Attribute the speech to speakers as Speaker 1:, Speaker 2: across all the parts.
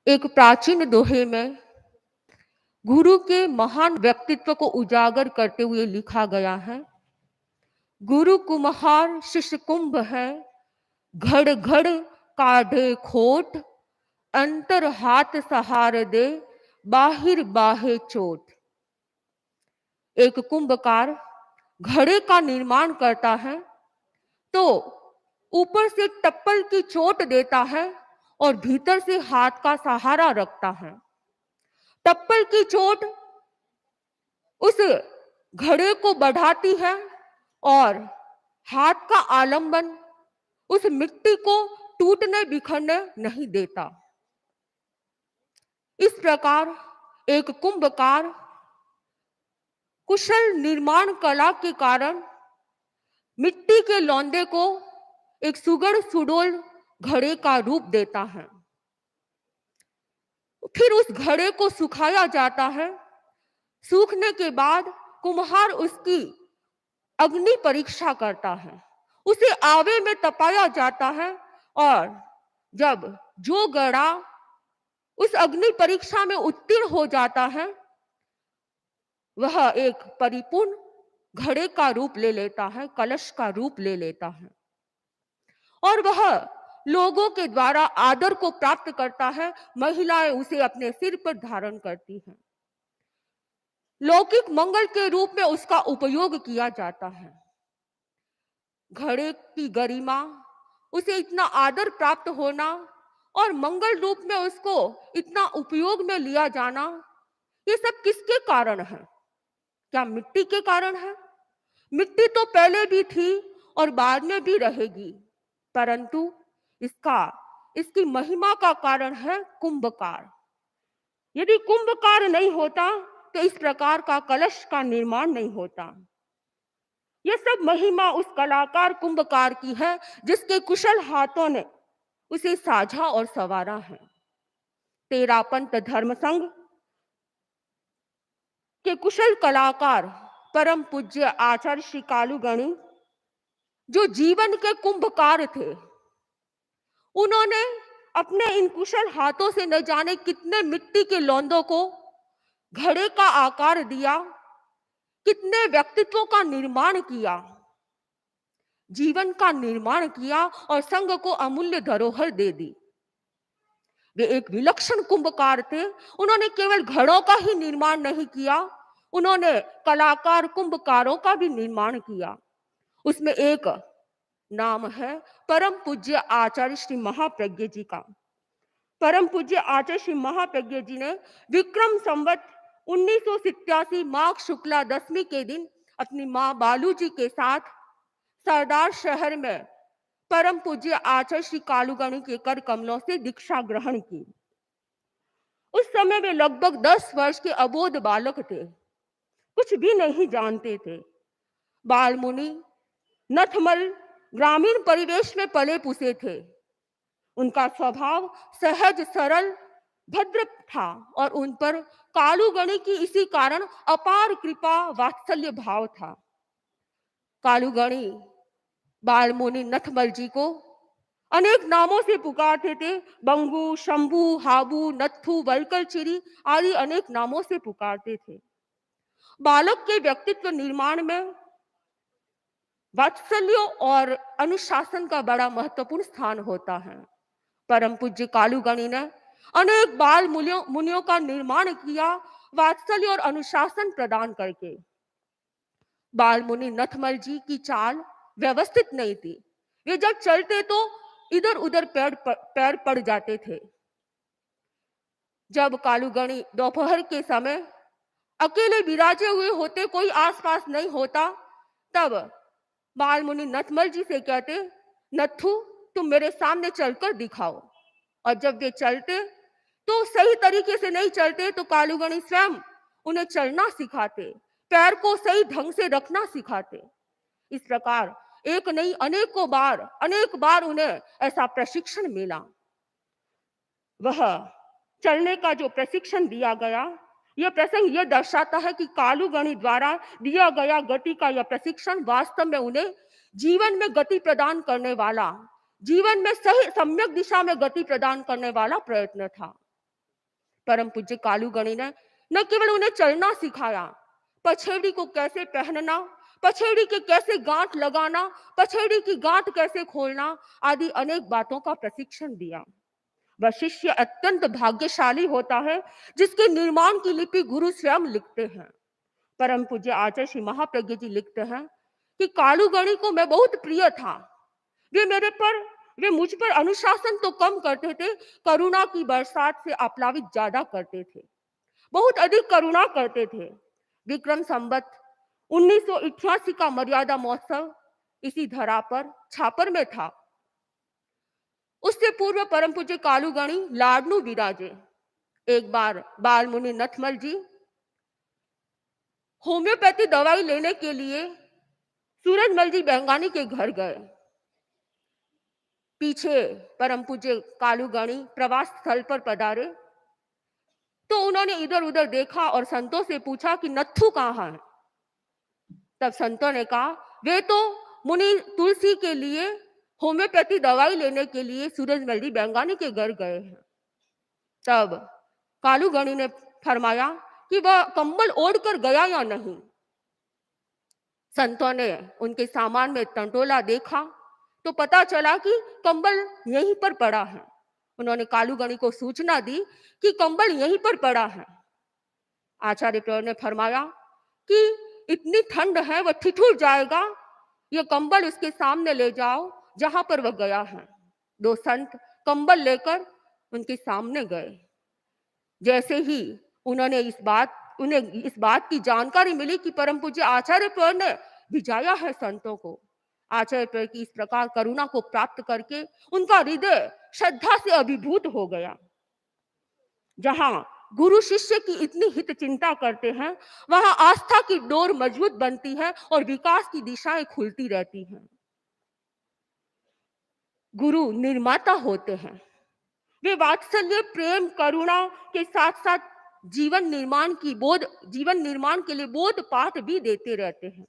Speaker 1: एक प्राचीन दोहे में गुरु के महान व्यक्तित्व को उजागर करते हुए लिखा गया है। गुरु कुम्हार शिष्य कुंभ है, घड़ घड़ काढ़े खोट, अंतर हाथ सहार दे, बाहिर बाहे चोट। एक कुंभकार घड़े का निर्माण करता है तो ऊपर से टप्पल की चोट देता है और भीतर से हाथ का सहारा रखता है। टप्पल की चोट उस घड़े को बढ़ाती है और हाथ का आलंबन उस मिट्टी को टूटने बिखरने नहीं देता। इस प्रकार एक कुंभकार कुशल निर्माण कला के कारण मिट्टी के लौंदे को एक सुगढ़ सुडौल घड़े का रूप देता है। फिर उस घड़े को सुखाया जाता है। सूखने के बाद कुम्हार उसकी अग्नि परीक्षा करता है, उसे आवे में तपाया जाता है और जब जो गड़ा उस अग्नि परीक्षा में उत्तीर्ण हो जाता है वह एक परिपूर्ण घड़े का रूप ले लेता है, कलश का रूप ले लेता है और वह लोगों के द्वारा आदर को प्राप्त करता है। महिलाएं उसे अपने सिर पर धारण करती हैं। लौकिक मंगल के रूप में उसका उपयोग किया जाता है। घड़े की गरिमा, उसे इतना आदर प्राप्त होना और मंगल रूप में उसको इतना उपयोग में लिया जाना, ये सब किसके कारण है? क्या मिट्टी के कारण है? मिट्टी तो पहले भी थी और बाद में भी रहेगी, परंतु इसकी महिमा का कारण है कुंभकार। यदि कुंभकार नहीं होता तो इस प्रकार का कलश का निर्माण नहीं होता। यह सब महिमा उस कलाकार कुंभकार की है जिसके कुशल हाथों ने उसे साझा और संवारा है। तेरापंथ धर्म संघ के कुशल कलाकार परम पूज्य आचार्य श्री कालूगणी, जो जीवन के कुंभकार थे, उन्होंने अपने इन कुशल हाथों से न जाने कितने मिट्टी के लौंदों को घड़े का आकार दिया, कितने व्यक्तित्वों का निर्माण किया, जीवन का निर्माण किया और संघ को अमूल्य धरोहर दे दी। वे एक विलक्षण कुंभकार थे। उन्होंने केवल घड़ों का ही निर्माण नहीं किया, उन्होंने कलाकार कुंभकारों का भी निर्माण किया। उसमें एक नाम है परम पूज्य आचार्य श्री महाप्रज्ञ जी का। परम पूज्य आचार्य श्री महाप्रज्ञ जी ने विक्रम संवत 1987 माघ शुक्ला दशमी के दिन अपनी माँ बालू जी के साथ सरदार शहर में परम पूज्य आचार्य श्री कालूगणी के कर कमलों से दीक्षा ग्रहण की। उस समय वे लगभग 10 वर्ष के अबोध बालक थे, कुछ भी नहीं जानते थे। बाल मुनि नथमल ग्रामीण परिवेश में पले पुसे थे। उनका स्वभाव सहज सरल भद्र था और उन पर कालूगणी की इसी कारण अपार कृपा वात्सल्य भाव था। कालूगणी बाल मुनि नथमल जी को अनेक नामों से पुकारते थे। बंगू, शंभू, हाबू, नत्थु, वलकलचिरी आदि अनेक नामों से पुकारते थे। बालक के व्यक्तित्व निर्माण में वात्सल्य और अनुशासन का बड़ा महत्वपूर्ण स्थान होता है। परम पूज्य कालूगणी ने अनेक बाल मुनियों का निर्माण किया, वात्सल्य और अनुशासन प्रदान करके। बाल मुनि नथमल जी की चाल व्यवस्थित नहीं थी। वे जब चलते तो इधर उधर पैर पड़ जाते थे। जब कालूगणी दोपहर के समय अकेले विराजे हुए होते, कोई आसपास नहीं होता, तब बाल मुनि नथमल जी से कहते, नत्थु तुम मेरे सामने चलकर दिखाओ। और जब वे चलते तो सही तरीके से नहीं चलते तो कालूगणी स्वयं उन्हें चलना सिखाते, पैर को सही ढंग से रखना सिखाते। इस प्रकार एक नहीं अनेक बार उन्हें ऐसा प्रशिक्षण मिला। वह चलने का जो प्रशिक्षण दिया गया, यह प्रसंग यह दर्शाता है कि कालूगणी द्वारा दिया गया गति का यह प्रशिक्षण वास्तव में उन्हें जीवन में गति प्रदान करने वाला, जीवन में सही सम्यक दिशा में गति प्रदान करने वाला प्रयत्न था। परम पूज्य कालू गणी ने न केवल उन्हें चलना सिखाया, पछेड़ी को कैसे पहनना, पछेड़ी के कैसे गांठ लगाना, पछेड़ी की गांठ कैसे खोलना आदि अनेक बातों का प्रशिक्षण दिया। वह शिष्य अत्यंत भाग्यशाली होता है जिसके निर्माण की लिपि गुरु स्वयं लिखते हैं। परम पूज्य आचार्य श्री महाप्रज्ञ जी लिखते हैं कि कालू गणी को मैं बहुत प्रिय था। वे मुझ पर अनुशासन तो कम करते थे, करुणा की बरसात से आप्लावित ज्यादा करते थे, बहुत अधिक करुणा करते थे। विक्रम संवत 1988 का मर्यादा महोत्सव इसी धरा पर छापर में था। उससे पूर्व परम पूज्य कालू गणी लाडनू विराजे। एक बार बाल मुनि नथमल जी होम्योपैथी दवाई लेने के लिए सूरजमल जी बेंगानी के घर गए। पीछे परम पूज्य कालू गणी प्रवास स्थल पर पधारे तो उन्होंने इधर उधर देखा और संतों से पूछा कि नत्थू कहाँ है। तब संतों ने कहा वे तो मुनि तुलसी के लिए होम्योपैथी दवाई लेने के लिए सूरजमल जी बेंगानी के घर गए हैं। तब कालू गणी ने फरमाया कि वह कंबल ओढ़कर गया या नहीं। संतों ने उनके सामान में टंटोला देखा तो पता चला कि कंबल यहीं पर पड़ा है। उन्होंने कालू गणी को सूचना दी कि कंबल यहीं पर पड़ा है। आचार्य प्रवर ने फरमाया कि इतनी ठंड है वह ठिठुर जाएगा, यह कंबल उसके सामने ले जाओ जहां पर वह गया है। दो संत कंबल लेकर उनके सामने गए। जैसे ही उन्हें इस बात की जानकारी मिली कि परम पूज्य आचार्य प्रवर ने भिजाया है संतों को, आचार्य प्रवर की इस प्रकार करुणा को प्राप्त करके उनका हृदय श्रद्धा से अभिभूत हो गया। जहां गुरु शिष्य की इतनी हित चिंता करते हैं वहां आस्था की डोर मजबूत बनती है और विकास की दिशाएं खुलती रहती हैं। गुरु निर्माता होते हैं। वे वात्सल्य, प्रेम, करुणा के साथ साथ जीवन निर्माण के लिए बोध पाठ भी देते रहते हैं।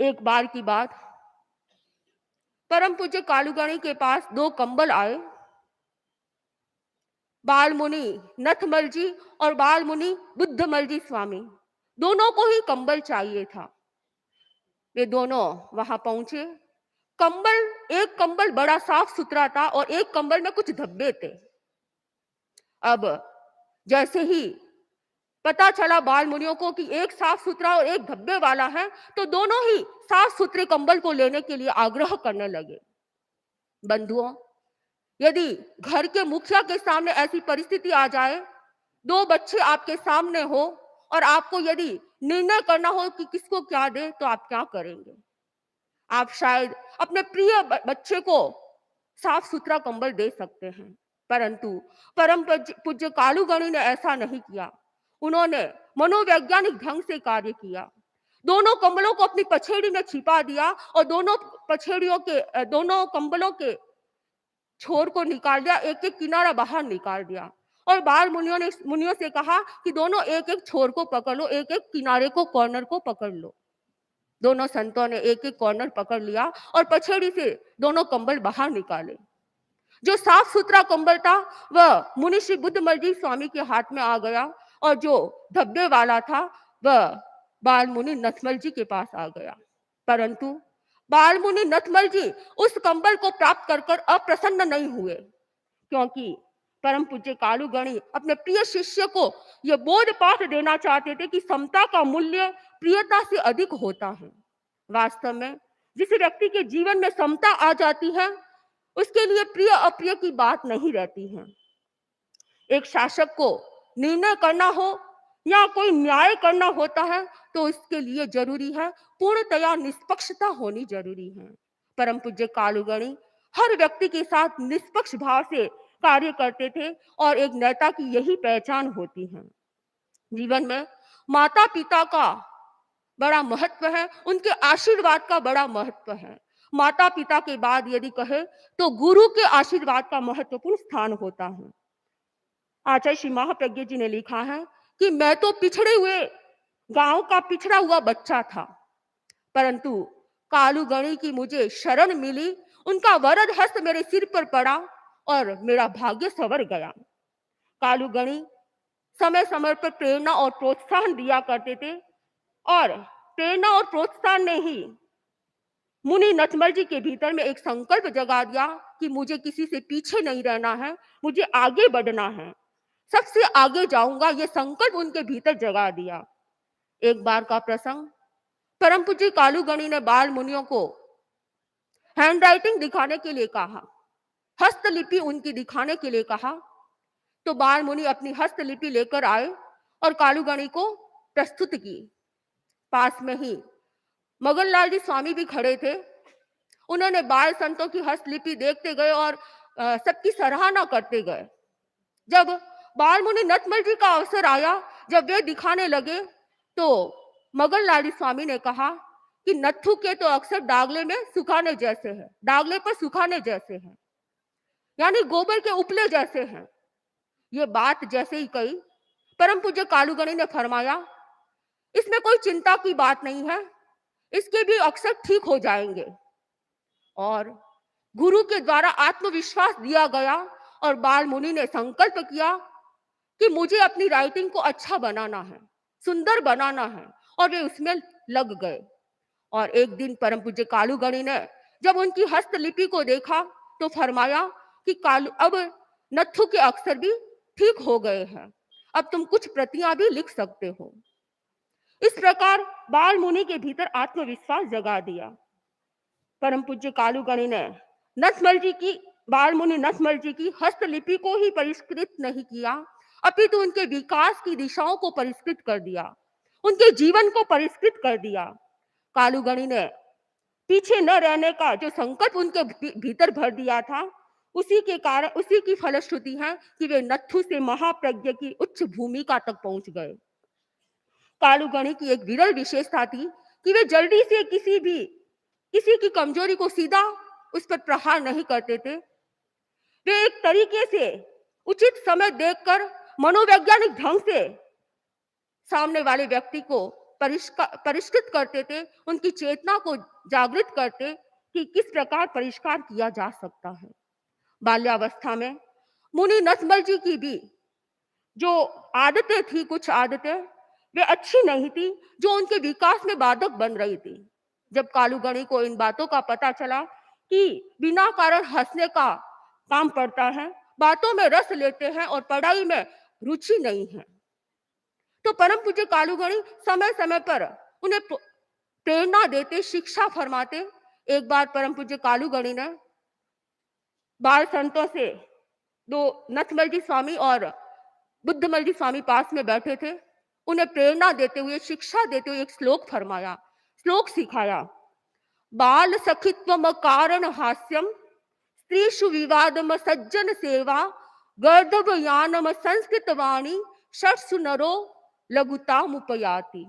Speaker 1: एक बार की बात, परम पूज्य कालू गणी के पास दो कंबल आए। बाल मुनि नथमल जी और बाल मुनि बुद्धमल जी स्वामी, दोनों को ही कंबल चाहिए था। वे दोनों वहां पहुंचे। एक कंबल बड़ा साफ सुथरा था और एक कंबल में कुछ धब्बे थे। अब जैसे ही पता चला बाल मुनियों को कि एक साफ सुथरा और एक धब्बे वाला है तो दोनों ही साफ सुथरे कंबल को लेने के लिए आग्रह करने लगे। बंधुओं, यदि घर के मुखिया के सामने ऐसी परिस्थिति आ जाए, दो बच्चे आपके सामने हो और आपको यदि निर्णय करना हो कि किसको क्या दे, तो आप क्या करेंगे? आप शायद अपने प्रिय बच्चे को साफ सुथरा कंबल दे सकते हैं, परंतु परम पूज्य कालू गणी ने ऐसा नहीं किया। उन्होंने मनोवैज्ञानिक ढंग से कार्य किया। दोनों कंबलों को अपनी पछेड़ी में छिपा दिया और दोनों कंबलों के छोर को निकाल दिया, एक एक किनारा बाहर निकाल दिया और बाल मुनियों से कहा कि दोनों एक एक छोर को पकड़ लो, एक एक किनारे को, कॉर्नर को पकड़ लो। दोनों संतों ने एक एक कॉर्नर पकड़ लिया और पछेड़ी से दोनों कंबल बाहर निकाले। जो साफ सुथरा कंबल था वह मुनि श्री बुद्धमल जी स्वामी के हाथ में आ गया और जो धब्बे वाला था वह बाल मुनि नथमल जी के पास आ गया। परंतु बाल मुनि नथमल जी उस कंबल को प्राप्त कर अप्रसन्न नहीं हुए, क्योंकि परम पूज्य कालू गणी अपने प्रिय शिष्य को यह बोध पाठ देना चाहते थे कि समता का मूल्य प्रियता से अधिक होता है। वास्तव में जिस व्यक्ति के जीवन में समता आ जाती है उसके लिए प्रिय अप्रिय की बात नहीं रहती है। एक शासक को निर्णय करना हो या कोई न्याय करना होता है तो इसके लिए जरूरी है पूर्णतया निष्पक्षता होनी जरूरी है। परम पूज्य कालू गणी हर व्यक्ति के साथ निष्पक्ष भाव से कार्य करते थे और एक नेता की यही पहचान होती है। जीवन में माता पिता का बड़ा महत्व है, उनके आशीर्वाद का बड़ा महत्व है। माता पिता के बाद यदि कहे तो गुरु के आशीर्वाद का महत्वपूर्ण स्थान होता है। आचार्य श्री महाप्रज्ञ जी ने लिखा है कि मैं तो पिछड़े हुए गांव का पिछड़ा हुआ बच्चा था, परंतु कालू गणी की मुझे शरण मिली, उनका वरद हस्त मेरे सिर पर पड़ा और मेरा भाग्य संवर गया। कालूगणी समय समय पर प्रेरणा और प्रोत्साहन दिया करते थे और प्रेरणा और प्रोत्साहन ने ही मुनि नटमल जी के भीतर में एक संकल्प जगा दिया कि मुझे किसी से पीछे नहीं रहना है, मुझे आगे बढ़ना है, सबसे आगे जाऊंगा। ये संकल्प उनके भीतर जगा दिया। एक बार का प्रसंग, परम पूज्य कालूगणी ने बाल मुनियों को हैंडराइटिंग दिखाने के लिए कहा, हस्तलिपि उनकी दिखाने के लिए कहा। तो बाल मुनि अपनी हस्तलिपि लेकर आए और कालूगणी को प्रस्तुत की। पास में ही मगन लाल जी स्वामी भी खड़े थे। उन्होंने बाल संतों की हस्तलिपि देखते गए और सबकी सराहना करते गए। जब बाल मुनि नटमल जी का अवसर आया, जब वे दिखाने लगे, तो मगन लाल जी स्वामी ने कहा कि नत्थु के तो अक्सर डागले में सुखाने जैसे हैं, डागले पर सुखाने जैसे हैं, यानी गोबर के उपले जैसे हैं। ये बात जैसे ही कही, परम पूज्य कालूगणी ने फरमाया, इसमें कोई चिंता की बात नहीं है, इसके भी अक्सर ठीक हो जाएंगे। और गुरु के द्वारा आत्मविश्वास दिया गया और बाल मुनि ने संकल्प किया कि मुझे अपनी राइटिंग को अच्छा बनाना है, सुंदर बनाना है, और वे उसमें लग गए। और एक दिन परम पूज्य कालूगणी ने जब उनकी हस्तलिपि को देखा तो फरमाया कि कालू, अब नत्थु के अक्षर भी ठीक हो गए हैं, अब तुम कुछ प्रतियां भी लिख सकते हो। इस प्रकार बाल मुनि के भीतर आत्मविश्वास जगा दिया। परम पूज्य कालूगणी ने नटमल जी की, बाल मुनि नटमल जी की हस्तलिपि को ही परिष्कृत नहीं किया, अपितु उनके विकास की दिशाओं को परिष्कृत कर दिया, उनके जीवन को परिष्कृत कर दिया। कालूगणी ने पीछे न रहने का जो संकल्प उनके भीतर भर दिया था, उसी के कारण, उसी की फलश्रुति है कि वे नत्थु से महाप्रज्ञ की उच्च भूमिका तक पहुंच गए। कालूगणी की एक विरल विशेषता थी कि वे जल्दी से किसी की कमजोरी को सीधा उस पर प्रहार नहीं करते थे। वे एक तरीके से उचित समय देखकर मनोवैज्ञानिक ढंग से सामने वाले व्यक्ति को परिष्कृत करते थे, उनकी चेतना को जागृत करते कि किस प्रकार परिष्कार किया जा सकता है। बाल्यावस्था में मुनि नटमल जी की भी जो आदतें थी, कुछ आदतें वे अच्छी नहीं थी, जो उनके विकास में बाधक बन रही थी। जब कालूगणी को इन बातों का पता चला कि बिना कारण हंसने का काम पड़ता है, बातों में रस लेते हैं और पढ़ाई में रुचि नहीं है, तो परम पूज्य कालूगणी समय समय पर उन्हें प्रेरणा देते, शिक्षा फरमाते। एक बार परम पूज्य कालूगणी ने बाल संतों से, दो नटमल जी स्वामी और बुद्धमल जी स्वामी पास में बैठे थे, उन्हें प्रेरणा देते हुए, शिक्षा देते हुए एक श्लोक फरमाया, श्लोक सिखाया। बाल सखित्वम कारण हास्यम स्त्रीषु विवादम सज्जन सेवा गर्दभ यानम संस्कृत वाणी षट्सु नरो लघुता मुपयाति।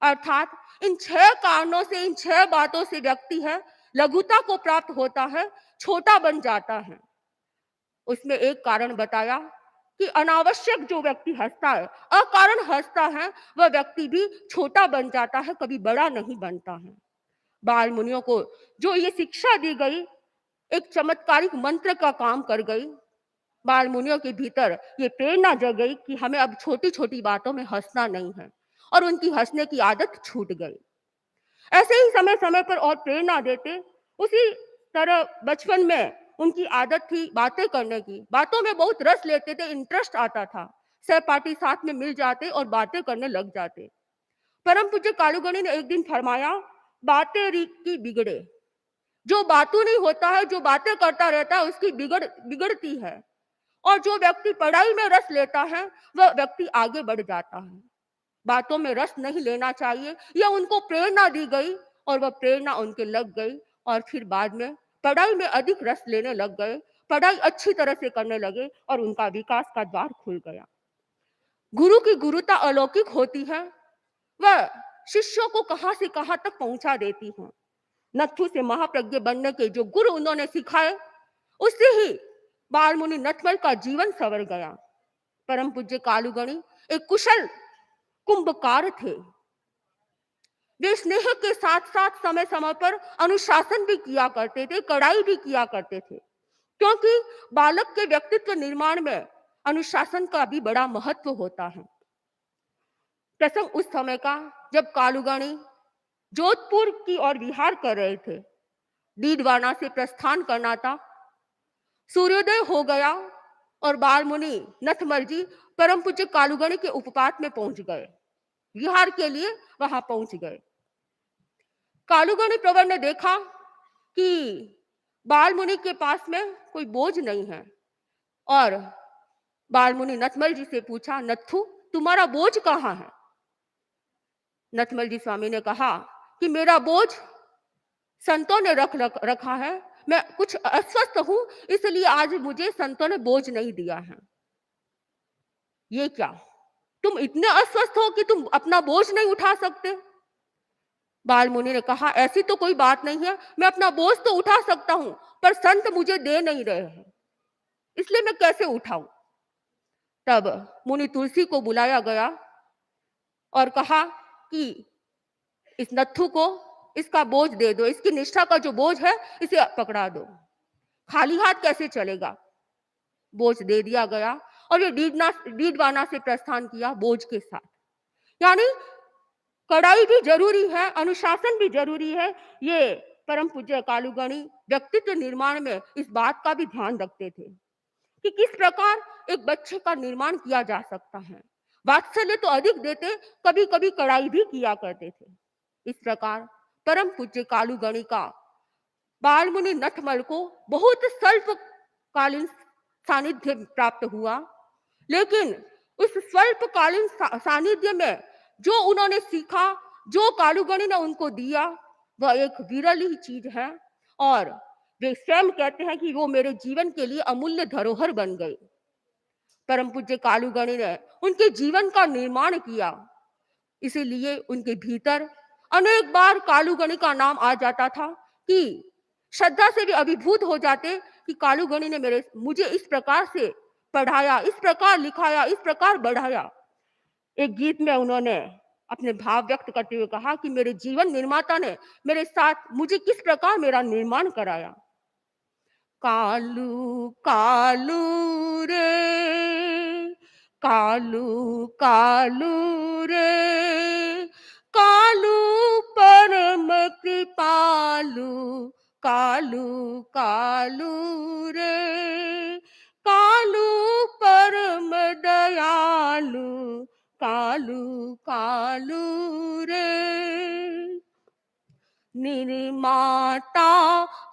Speaker 1: अर्थात इन 6 कारणों से, इन 6 बातों से व्यक्ति है लघुता को प्राप्त होता है, छोटा बन जाता है। उसमें एक कारण बताया कि अनावश्यक जो व्यक्ति हंसता है, अकारण हंसता है, वह व्यक्ति भी छोटा बन जाता है, कभी बड़ा नहीं बनता है। बाल मुनियों को जो ये शिक्षा दी गई, एक चमत्कारिक मंत्र का काम कर गई। बाल मुनियों के भीतर ये प्रेरणा जग गई कि हमें अब छोटी छोटी बातों में हंसना नहीं है, और उनकी हंसने की आदत छूट गई। ऐसे ही समय समय पर और प्रेरणा देते। उसी तरह बचपन में उनकी आदत थी बातें करने की, बातों में बहुत रस लेते थे, इंटरेस्ट आता था, सहपाठी साथ में मिल जाते और बातें करने लग जाते। परम पूज्य कालूगणी ने एक दिन फरमाया, बातें रीत की बिगड़े। जो बातों नहीं होता है, जो बातें करता रहता है, उसकी बिगड़ती है, और जो व्यक्ति पढ़ाई में रस लेता है, वह व्यक्ति आगे बढ़ जाता है। बातों में रस नहीं लेना चाहिए, यह उनको प्रेरणा दी गई और वह प्रेरणा उनके लग गई, और फिर बाद में पढ़ाई में अधिक रस लेने लग गए, पढ़ाई अच्छी तरह से करने लगे और उनका विकास का द्वार खुल गया। गुरु की गुरुता अलौकिक होती है, वह शिष्यों को कहां से कहां तक पहुंचा देती है। नत्थु से महाप्रज्ञ बनने के जो गुरु उन्होंने सिखाए, उससे ही बाल मुनि नटमल का जीवन संवर गया। परम पूज्य कालूगणी एक कुशल कुंभकार थे। वे स्नेह के साथ साथ समय समय पर अनुशासन भी किया करते थे, कड़ाई भी किया करते थे, क्योंकि बालक के व्यक्तित्व निर्माण में अनुशासन का भी बड़ा महत्व होता है। प्रसंग उस समय का जब कालूगणी जोधपुर की ओर विहार कर रहे थे। डीडवाना से प्रस्थान करना था। सूर्योदय हो गया और बालमुनि नथमल जी परम पूज्य कालूगणी के उपपात में पहुंच गए। विहार के लिए वहां पहुंच गए। कालूगणी प्रवर ने देखा कि बालमुनि के पास में कोई बोझ नहीं है और बालमुनि नथमल जी से पूछा, नत्थु तुम्हारा बोझ कहाँ है? नथमल जी स्वामी ने कहा कि मेरा बोझ संतों ने रखा है। मैं कुछ अस्वस्थ हूं, इसलिए आज मुझे संतों ने बोझ नहीं दिया है। ये क्या, तुम इतने अस्वस्थ हो कि तुम अपना बोझ नहीं उठा सकते? बालमुनि ने कहा, ऐसी तो कोई बात नहीं है, मैं अपना बोझ तो उठा सकता हूं, पर संत मुझे दे नहीं रहे हैं, इसलिए मैं कैसे उठाऊं? तब मुनि तुलसी को बुलाया गया और कहा कि इस नत्थु को इसका बोझ दे दो, इसकी निष्ठा का जो बोझ है इसे पकड़ा दो। खाली हाथ कैसे चलेगा? बोझ दे दिया गया और ये डीडवाना से प्रस्थान किया बोझ के साथ। यानी कड़ाई भी जरूरी है, अनुशासन भी जरूरी है। ये परम पूज्य कालूगणी व्यक्तित्व निर्माण में इस बात का भी ध्यान रखते थे कि किस प्रकार एक बच्चे का निर्माण किया जा सकता है। वात्सल्य तो अधिक देते, कभी कभी कड़ाई भी किया करते थे। इस प्रकार परम पूज्य कालूगणी का बालमुनि नथमल को बहुत स्वल्पकालीन सानिध्य प्राप्त हुआ, लेकिन उस स्वल्पकालीन सानिध्य में जो उन्होंने सीखा, जो कालूगणी ने उनको दिया, वह एक विरल ही चीज है और वे स्वयं कहते हैं कि वो मेरे जीवन के लिए अमूल्य धरोहर बन गई। परम पूज्य कालूगणी ने उनके जीवन का निर्माण किया, इसीलिए उनके भीतर अनेक बार कालूगणी का नाम आ जाता था कि श्रद्धा से भी अभिभूत हो जाते कि कालूगणी ने मुझे इस प्रकार से पढ़ाया, इस प्रकार लिखाया, इस प्रकार बढ़ाया। एक गीत में उन्होंने अपने भाव व्यक्त करते हुए कहा कि मेरे जीवन निर्माता ने मेरे साथ मुझे किस प्रकार मेरा निर्माण कराया। कालू कालू रे, कालू कालू रे, कालू परम कृपालू, कालू कालू रे, कालू परम दयालु, कालू कालू रे। निर्माता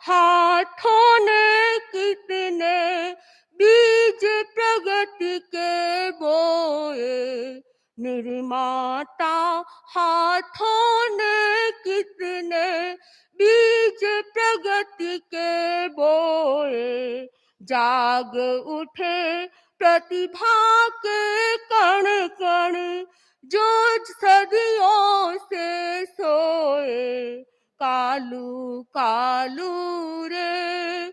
Speaker 1: हाथों ने कितने बीज प्रगति के बोए, निर्माता हाथों ने कितने बीज प्रगति के बोए, जाग उठे प्रतिभा के कण कण जो सदियों से सोए, कालू कालू रे,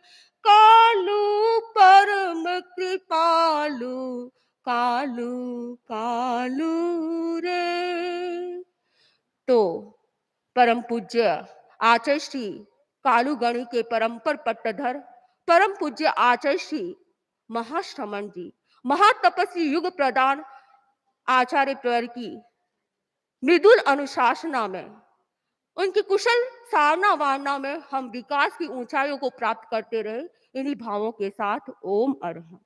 Speaker 1: कालू परम कृपालु, कालू कालू रे। तो परम पूज्य आचार्य श्री कालूगणी के परंपर पट्टधर परम पूज्य आचार्य श्री महाश्रमण जी, महातपस्वी युग प्रदान आचार्य प्रवर की मृदुल अनुशासना में, उनकी कुशल सारना वारणा में हम विकास की ऊंचाइयों को प्राप्त करते रहे। इन्हीं भावों के साथ ओम अरहम।